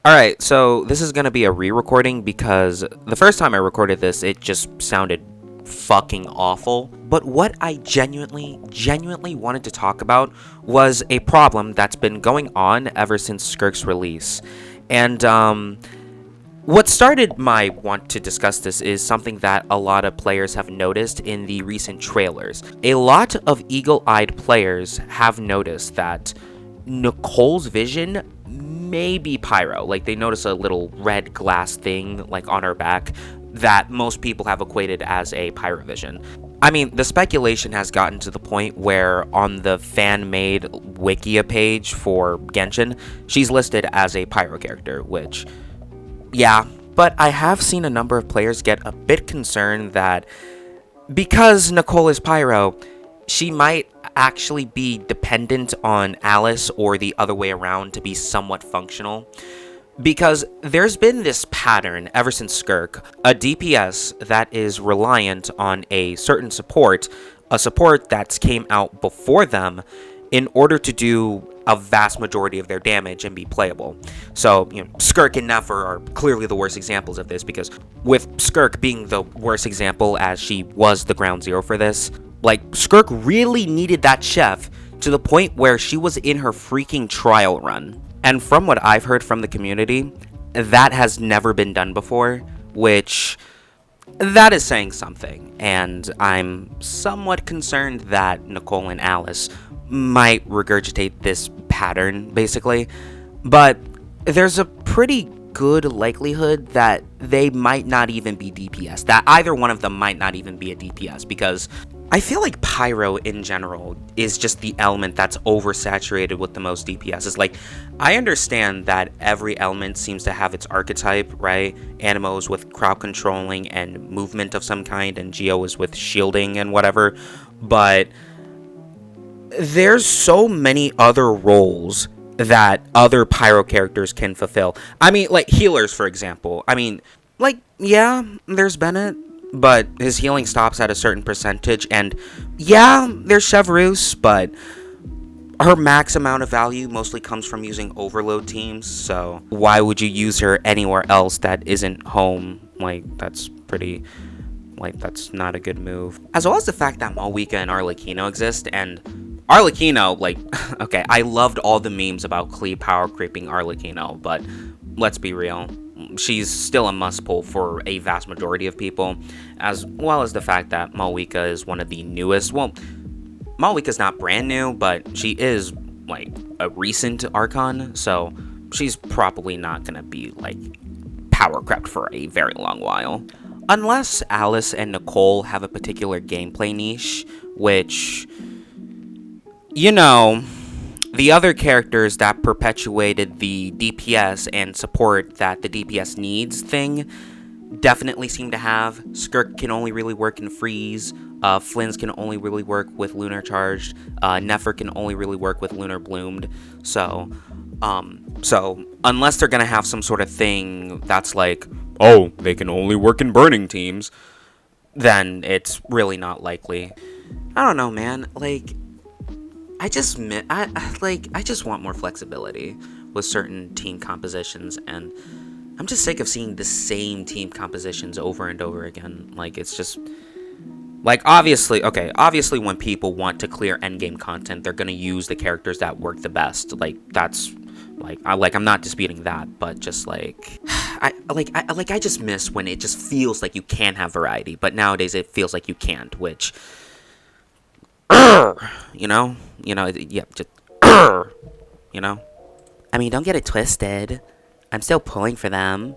Alright, so this is gonna be a re-recording because the first time I recorded this, it just sounded fucking awful. But what I genuinely wanted to talk about was a problem that's been going on ever since Skirk's release. And, what started my want to discuss this is something that a lot of players have noticed in the recent trailers. A lot of eagle-eyed players have noticed that Nicole's vision may be pyro. Like, they notice a little red glass thing, like, on her back that most people have equated as a pyro vision. I mean, the speculation has gotten to the point where on the fan-made Wikia page for Genshin, she's listed as a pyro character, which, yeah. But I have seen a number of players get a bit concerned that because Nicole is pyro, she might actually be dependent on Alice or the other way around to be somewhat functional. Because there's been this pattern ever since Skirk, a DPS that is reliant on a certain support, a support that's came out before them, in order to do a vast majority of their damage and be playable. So, you know, Skirk and Nefer are clearly the worst examples of this, because with Skirk being the worst example as she was the ground zero for this, like, Skirk really needed that chef to the point where she was in her freaking trial run. And from what I've heard from the community, that has never been done before, which, that is saying something. And I'm somewhat concerned that Nicole and Alice might regurgitate this pattern, basically. But there's a pretty good likelihood that they might not even be DPS, that either one of them might not even be a DPS, because I feel like pyro in general is just the element that's oversaturated with the most DPSs. Like, I understand that every element seems to have its archetype, right? Animo is with crowd controlling and movement of some kind, and Geo is with shielding and whatever, but there's so many other roles that other pyro characters can fulfill. I mean, like healers, for example. I mean, like, yeah, there's Bennett, but his healing stops at a certain percentage, and yeah, there's Chevreuse, but her max amount of value mostly comes from using overload teams, so why would you use her anywhere else that isn't home? Like, that's pretty, like, that's not a good move. As well as the fact that Mocha and Arlecchino exist, and Arlecchino, like, okay, I loved all the memes about Klee power creeping Arlecchino, but let's be real. She's still a must-pull for a vast majority of people, as well as the fact that Mocha is one of the newest. Well, Mocha's not brand new, but she is, like, a recent archon, so she's probably not gonna be, like, power crept for a very long while. Unless Alice and Nicole have a particular gameplay niche, which, you know, the other characters that perpetuated the DPS and support that the DPS needs thing definitely seem to have. Skirk can only really work in freeze. Flynn's can only really work with lunar charged. Nefer can only really work with lunar bloomed. So unless they're gonna have some sort of thing that's like, oh, they can only work in burning teams, then it's really not likely. I don't know, man. Like, I just want more flexibility with certain team compositions, and I'm just sick of seeing the same team compositions over and over again. Like, it's just, like, obviously when people want to clear endgame content, they're gonna use the characters that work the best. Like, that's, like, I'm not disputing that, but just, like, I just miss when it just feels like you can have variety, but nowadays it feels like you can't, which, you know, yeah, just, you know? I mean, don't get it twisted. I'm still pulling for them,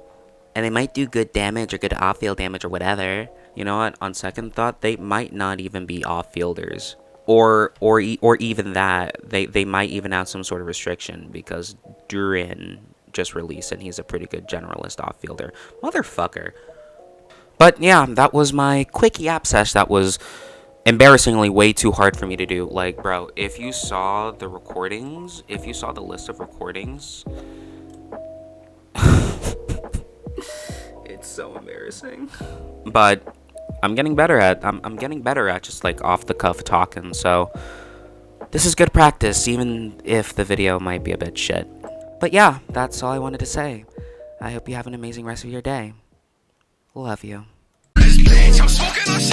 and they might do good damage or good off-field damage or whatever. You know what? On second thought, they might not even be off-fielders. Or even that, they might even have some sort of restriction, because Durin just released, and he's a pretty good generalist off-fielder. Motherfucker. But yeah, that was my quick yap sesh that was embarrassingly way too hard for me to do. Like, bro, if you saw the recordings, if you saw the list of recordings, it's so embarrassing. But I'm getting better at I'm getting better at just, like, off the cuff talking, so this is good practice, even if the video might be a bit shit. But yeah, that's all I wanted to say. I hope you have an amazing rest of your day. Love you. I'm smoking